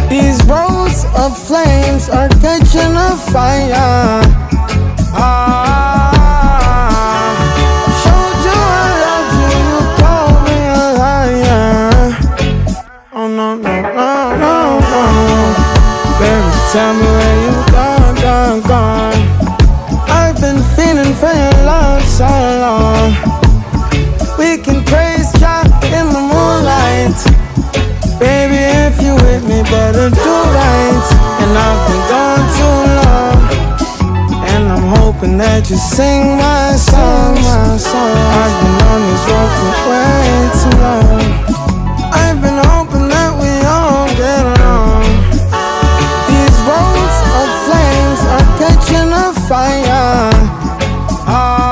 These roads of flames are catching a fire. Showed you I loved you, you called me a liar. Oh no, no, no, no, no. Baby, tell me where you gone. I've been feeling for your love so long. We can praise God in the moonlight. Baby, if you with me, better do right. And I've been gone too long, and I'm hoping that you sing my songs.